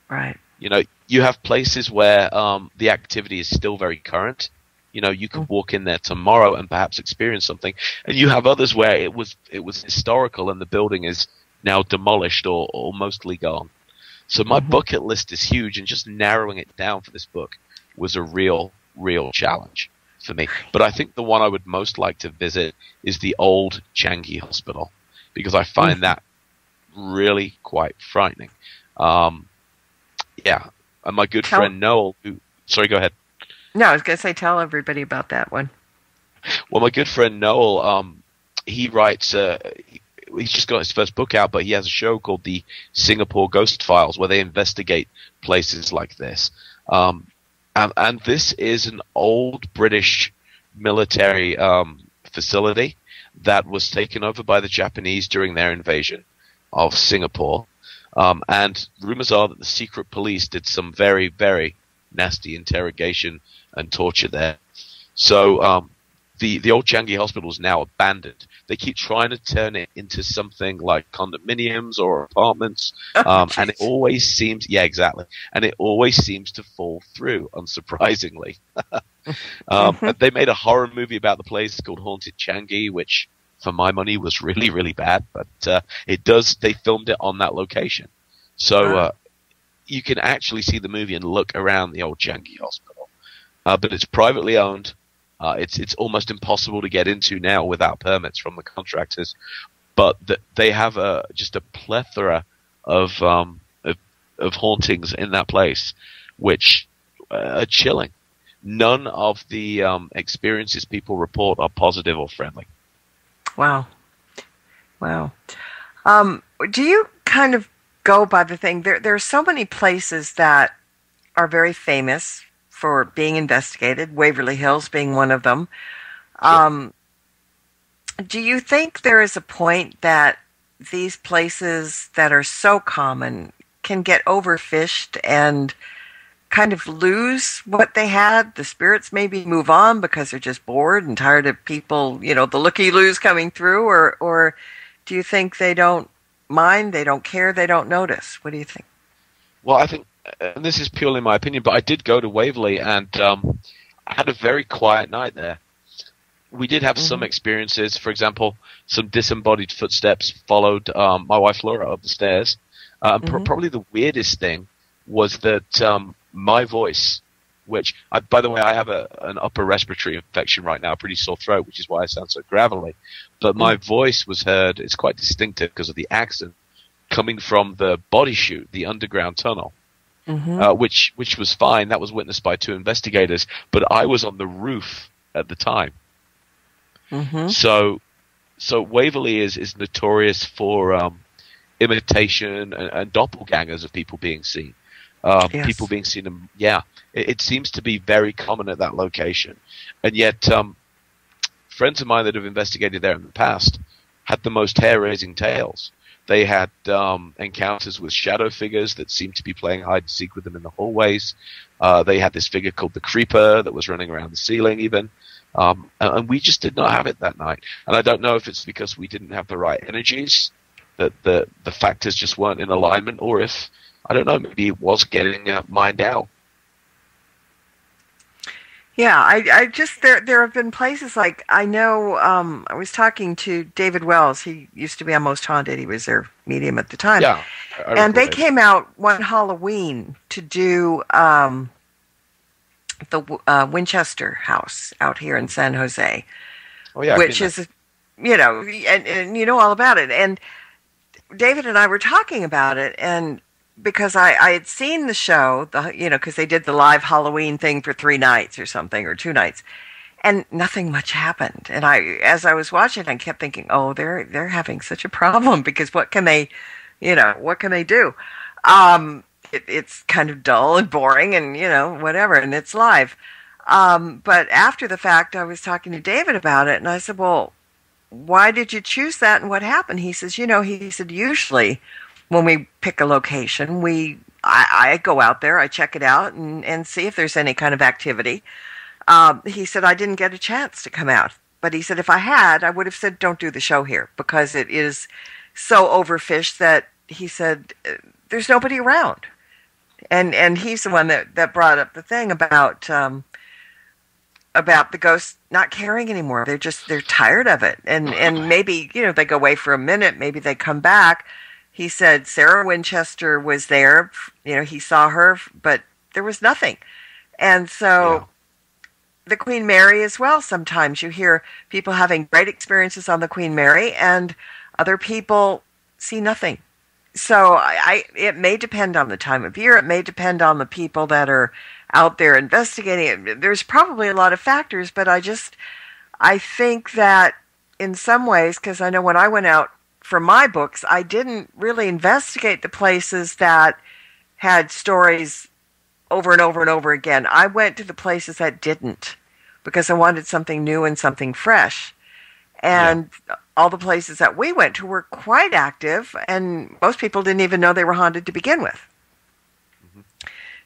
Speaker 3: Right.
Speaker 4: You know, you have places where the activity is still very current. You know, you could walk in there tomorrow and perhaps experience something. And you have others where it was historical and the building is now demolished or mostly gone. So my bucket list is huge, and just narrowing it down for this book was a real challenge for me. But I think the one I would most like to visit is the old Changi Hospital, because I find that really quite frightening. Yeah. And my good friend Noel, sorry, go ahead.
Speaker 3: No, I was going to say, tell everybody about that one.
Speaker 4: Well, my good friend Noel, he writes, he's just got his first book out, but he has a show called the Singapore Ghost Files, where they investigate places like this. And this is an old British military facility that was taken over by the Japanese during their invasion of Singapore. And rumors are that the secret police did some very, very nasty interrogation and torture there. So the old Changi Hospital is now abandoned. They keep trying to turn it into something like condominiums or apartments, and it always seems, and it always seems to fall through, unsurprisingly. They made a horror movie about the place called Haunted Changi, which, for my money, was really, really bad, but they filmed it on that location. So you can actually see the movie and look around the old Changi Hospital. But it's privately owned. It's almost impossible to get into now without permits from the contractors. But they have just a plethora of hauntings in that place, which are chilling. None of the experiences people report are positive or friendly.
Speaker 3: Wow. Do you kind of go by the thing? There are so many places that are very famous for being investigated, Waverly Hills being one of them. Sure. Do you think there is a point that these places that are so common can get overfished and kind of lose what they had? The spirits maybe move on because they're just bored and tired of people, the looky-loos coming through, or do you think they don't mind, they don't care, they don't notice? What do you think?
Speaker 4: Well, I think, and this is purely my opinion, but I did go to Waverly and I had a very quiet night there. We did have some experiences. For example, some disembodied footsteps followed my wife Laura up the stairs. Probably the weirdest thing was that my voice, which, by the way, I have an upper respiratory infection right now, a pretty sore throat, which is why I sound so gravelly. But my voice was heard, it's quite distinctive because of the accent, coming from the body chute, the underground tunnel, which was fine. That was witnessed by 2 investigators, but I was on the roof at the time. So Waverly is notorious for imitation and doppelgangers of people being seen. Yes. People being seen, it seems to be very common at that location. And yet, friends of mine that have investigated there in the past had the most hair-raising tales. They had encounters with shadow figures that seemed to be playing hide-and-seek with them in the hallways. They had this figure called the Creeper that was running around the ceiling even. And we just did not have it that night. And I don't know if it's because we didn't have the right energies, that the factors just weren't in alignment, or if, I don't know, maybe it was getting mined out.
Speaker 3: Yeah, I just there have been places like I know I was talking to David Wells. He used to be on Most Haunted. He was their medium at the time.
Speaker 4: Yeah,
Speaker 3: and they came out one Halloween to do the Winchester House out here in San Jose.
Speaker 4: Oh yeah,
Speaker 3: which is, you know, and you know all about it. And David and I were talking about it, and because I had seen the show, because they did the live Halloween thing for 3 nights or something, or 2 nights, and nothing much happened. And as I was watching, I kept thinking, oh, they're having such a problem, because what can they do? It's kind of dull and boring, and whatever, and it's live. But after the fact, I was talking to David about it, and I said, well, why did you choose that, and what happened? He says, he said, usually when we pick a location, I go out there, I check it out, and see if there's any kind of activity. He said, I didn't get a chance to come out. But he said, if I had, I would have said, don't do the show here, because it is so overfished that, he said, there's nobody around. And he's the one that brought up the thing about the ghosts not caring anymore. They're tired of it. And maybe, they go away for a minute, maybe they come back. He said Sarah Winchester was there, he saw her, but there was nothing. And so the Queen Mary as well, sometimes you hear people having great experiences on the Queen Mary and other people see nothing. So it may depend on the time of year. It may depend on the people that are out there investigating it. There's probably a lot of factors, but I think that in some ways, because I know when I went out for my books, I didn't really investigate the places that had stories over and over and over again. I went to the places that didn't, because I wanted something new and something fresh. And all the places that we went to were quite active, and most people didn't even know they were haunted to begin with. Mm-hmm.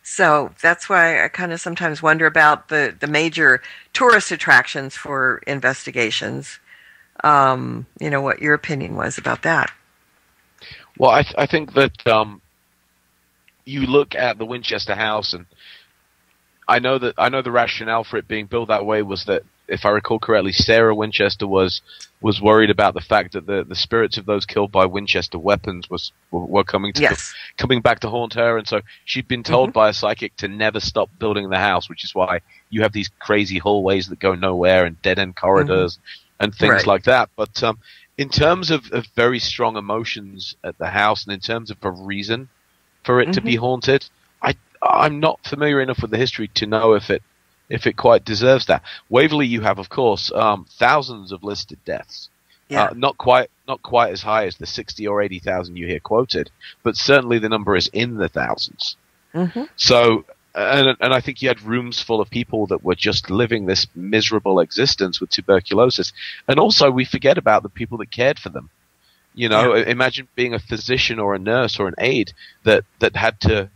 Speaker 3: So that's why I kind of sometimes wonder about the major tourist attractions for investigations. What your opinion was about that.
Speaker 4: Well, I think that you look at the Winchester House, and I know the rationale for it being built that way was that, if I recall correctly, Sarah Winchester was worried about the fact that the spirits of those killed by Winchester weapons were coming back to haunt her, and so she'd been told by a psychic to never stop building the house, which is why you have these crazy hallways that go nowhere and dead end corridors and things like that. But in terms of very strong emotions at the house, and in terms of a reason for it to be haunted, I'm not familiar enough with the history to know if it quite deserves that. Waverly, you have, of course, thousands of listed deaths. Yeah. Not quite as high as the 60 or 80,000 you hear quoted, but certainly the number is in the thousands. Mm-hmm. So, and I think you had rooms full of people that were just living this miserable existence with tuberculosis. And also, we forget about the people that cared for them. Imagine being a physician or a nurse or an aide that had to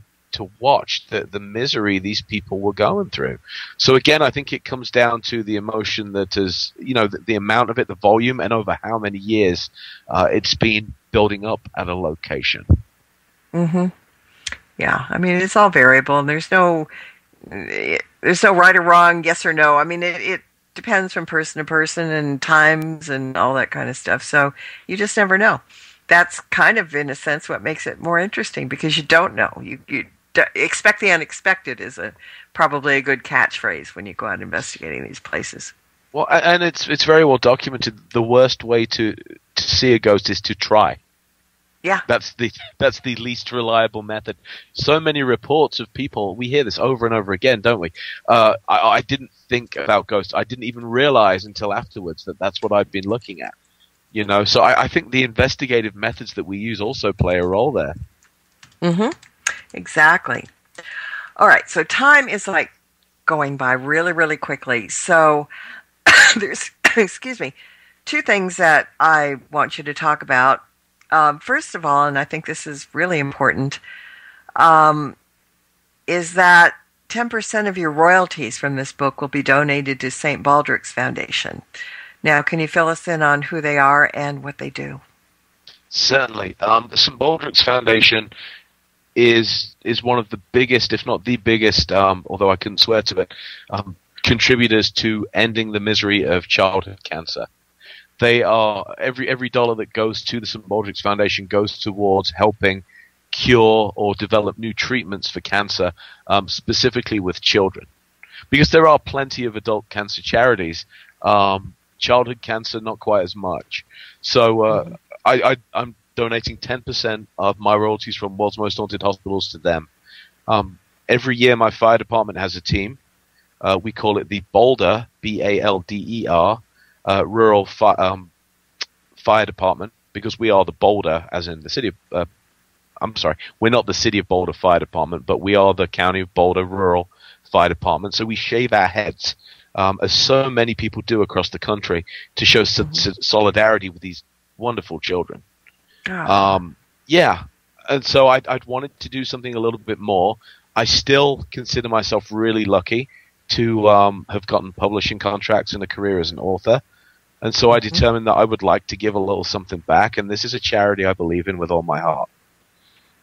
Speaker 4: watch the misery these people were going through. So again, I think it comes down to the emotion that is, the amount of it, the volume, and over how many years it's been building up at a location. Mm-hmm.
Speaker 3: Yeah, I mean, it's all variable, and there's no right or wrong, yes or no. I mean, it depends from person to person and times and all that kind of stuff. So you just never know. That's kind of, in a sense, what makes it more interesting, because you don't know. You expect the unexpected is probably a good catchphrase when you go out investigating these places.
Speaker 4: Well, and it's very well documented. The worst way to see a ghost is to try. Yeah, that's the least reliable method. So many reports of people, we hear this over and over again, don't we? I didn't think about ghosts. I didn't even realize until afterwards that that's what I've been looking at. So I think the investigative methods that we use also play a role there.
Speaker 3: Mm-hmm. Exactly. All right, so time is like going by really, really quickly. So there's, excuse me, 2 things that I want you to talk about. First of all, and I think this is really important, is that 10% of your royalties from this book will be donated to St. Baldrick's Foundation. Now, can you fill us in on who they are and what they do?
Speaker 4: Certainly. The St. Baldrick's Foundation is one of the biggest, if not the biggest, although I couldn't swear to it, contributors to ending the misery of childhood cancer. They are every dollar that goes to the St. Baldrick's Foundation goes towards helping cure or develop new treatments for cancer, specifically with children. Because there are plenty of adult cancer charities, childhood cancer not quite as much. So I'm donating 10% of my royalties from World's Most Haunted Hospitals to them. Every year my fire department has a team. We call it the Boulder, Balder, Rural Fire Department, because we are the Boulder, as in the city of... I'm sorry, we're not the City of Boulder Fire Department, but we are the County of Boulder Rural Fire Department. So we shave our heads, as so many people do across the country, to show solidarity with these wonderful children. Yeah, and so I'd wanted to do something a little bit more. I still consider myself really lucky to have gotten publishing contracts and a career as an author. And so I determined that I would like to give a little something back, and this is a charity I believe in with all my heart.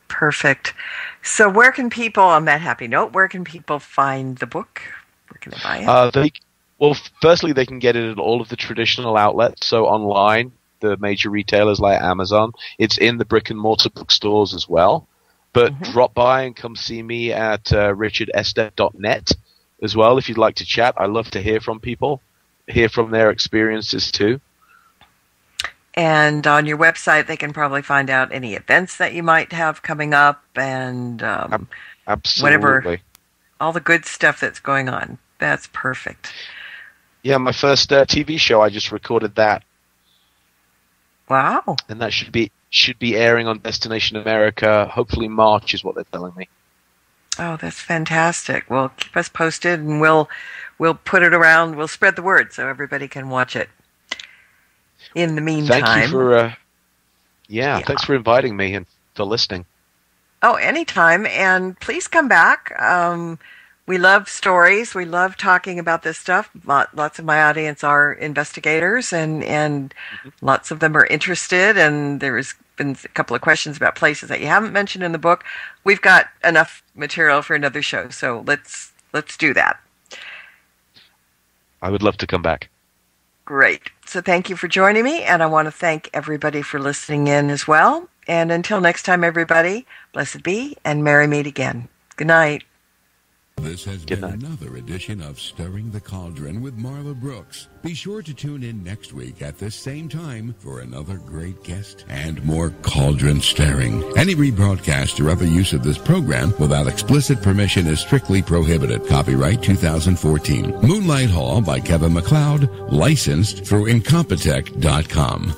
Speaker 3: Perfect. So where can people, on that happy note, where can people find the book? Where can they buy it?
Speaker 4: Well, firstly, they can get it at all of the traditional outlets. So online, the major retailers like Amazon. It's in the brick-and-mortar bookstores as well. But drop by and come see me at richardestep.net as well if you'd like to chat. I love to hear from people, hear from their experiences too.
Speaker 3: And on your website, they can probably find out any events that you might have coming up and
Speaker 4: absolutely
Speaker 3: whatever, all the good stuff that's going on. That's perfect.
Speaker 4: Yeah, my first TV show, I just recorded that.
Speaker 3: Wow.
Speaker 4: And that should be airing on Destination America, hopefully March is what they're telling me.
Speaker 3: Oh, that's fantastic. Well, keep us posted and we'll put it around, we'll spread the word so everybody can watch it. In the meantime...
Speaker 4: Thank you for... thanks for inviting me and for listening.
Speaker 3: Oh, anytime. And please come back. We love stories. We love talking about this stuff. Lots of my audience are investigators, and lots of them are interested. And there's been a couple of questions about places that you haven't mentioned in the book. We've got enough material for another show, so let's do that.
Speaker 4: I would love to come back.
Speaker 3: Great. So thank you for joining me, and I want to thank everybody for listening in as well. And until next time, everybody, blessed be, and merry meet again. Good night.
Speaker 2: This has been another edition of Stirring the Cauldron with Marla Brooks. Be sure to tune in next week at this same time for another great guest and more cauldron stirring. Any rebroadcast or other use of this program without explicit permission is strictly prohibited. Copyright 2014. Moonlight Hall by Kevin MacLeod, licensed through Incompetech.com.